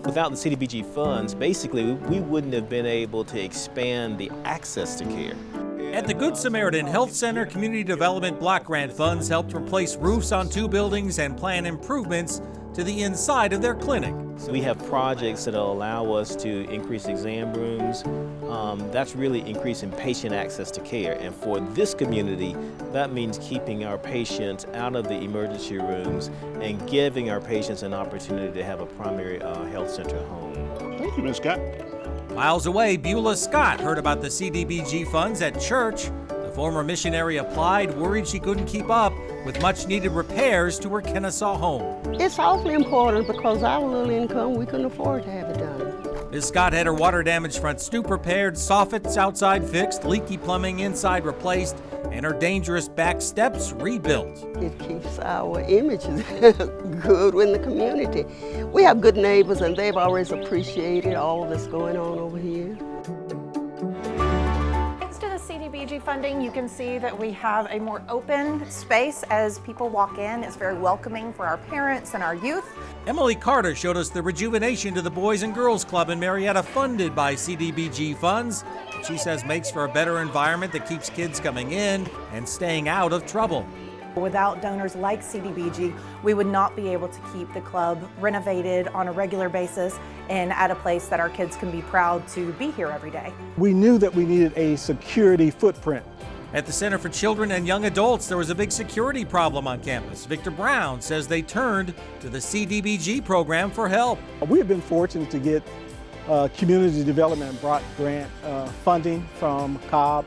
Without the CDBG funds, basically, we wouldn't have been able to expand the access to care. At the Good Samaritan Health Center, Community Development Block Grant funds helped replace roofs on 2 buildings and plan improvements to the inside of their clinic. So we have projects that will allow us to increase exam rooms. That's really increasing patient access to care. And for this community, that means keeping our patients out of the emergency rooms and giving our patients an opportunity to have a primary health center home. Thank you, Ms. Scott. Miles away, BEULAH Scott heard about the CDBG funds at church. The former missionary applied, worried she couldn't keep up with much-needed repairs to her Kennesaw home. It's awfully important because our little income, we couldn't afford to have it done. Ms. Scott had her water-damaged front stoop repaired, soffits outside fixed, leaky plumbing inside replaced, and her dangerous back steps rebuilt. It keeps our images good in the community. We have good neighbors and they've always appreciated all that's going on over here. Thanks to the CDBG funding, you can see that we have a more open space as people walk in. It's very welcoming for our parents and our youth. Emily Carter showed us the rejuvenation to the Boys and Girls Club in Marietta funded by CDBG funds. She says makes for a better environment that keeps kids coming in and staying out of trouble. Without donors like CDBG, we would not be able to keep the club renovated on a regular basis and at a place that our kids can be proud to be here every day. We knew that we needed a security footprint. At the Center for Children and Young Adults, there was a big security problem on campus. Victor Brown says they turned to the CDBG program for help. We have been fortunate to get Community Development Block Grant funding from Cobb,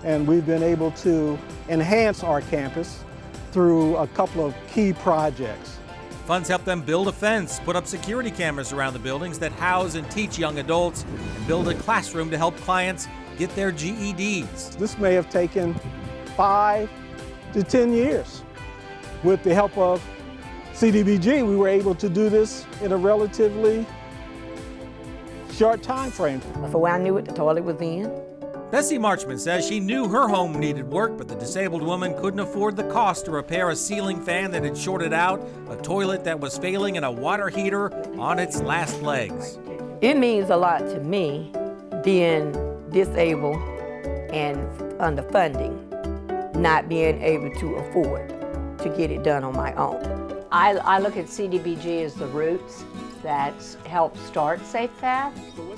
and we've been able to enhance our campus through a couple of key projects. Funds help them build a fence, put up security cameras around the buildings that house and teach young adults, and build a classroom to help clients get their GEDs. This may have taken 5 to 10 years. With the help of CDBG, we were able to do this in a relatively short time frame. For when I knew it, the toilet was in. Bessie Marchman says she knew her home needed work, but the disabled woman couldn't afford the cost to repair a ceiling fan that had shorted out, a toilet that was failing, and a water heater on its last legs. It means a lot to me being disabled and under funding, not being able to afford to get it done on my own. I look at CDBG as the roots that helped start SafePath.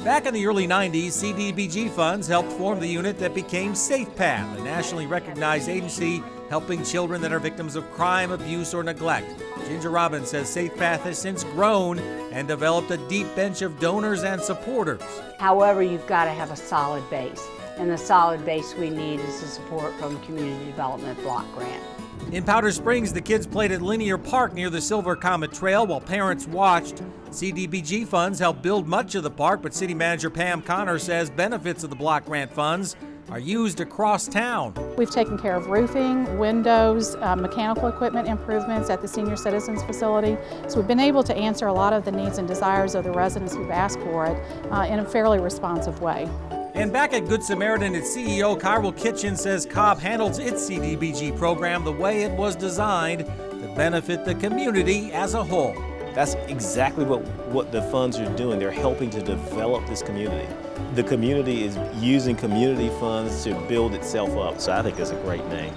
Back in the early 90s, CDBG funds helped form the unit that became SafePath, a nationally recognized agency helping children that are victims of crime, abuse, or neglect. Ginger Robbins says SafePath has since grown and developed a deep bench of donors and supporters. However, you've got to have a solid base, and the solid base we need is the support from Community Development Block Grant. In Powder Springs, the kids played at Linear Park near the Silver Comet Trail while parents watched. CDBG funds helped build much of the park, but City Manager Pam Connor says benefits of the block grant funds are used across town. We've taken care of roofing, windows, mechanical equipment improvements at the Senior Citizens Facility. So we've been able to answer a lot of the needs and desires of the residents who've asked for it in a fairly responsive way. And back at Good Samaritan, its CEO, Kyril Kitchen, says Cobb handles its CDBG program the way it was designed to benefit the community as a whole. That's exactly what the funds are doing. They're helping to develop this community. The community is using community funds to build itself up, so I think that's a great thing.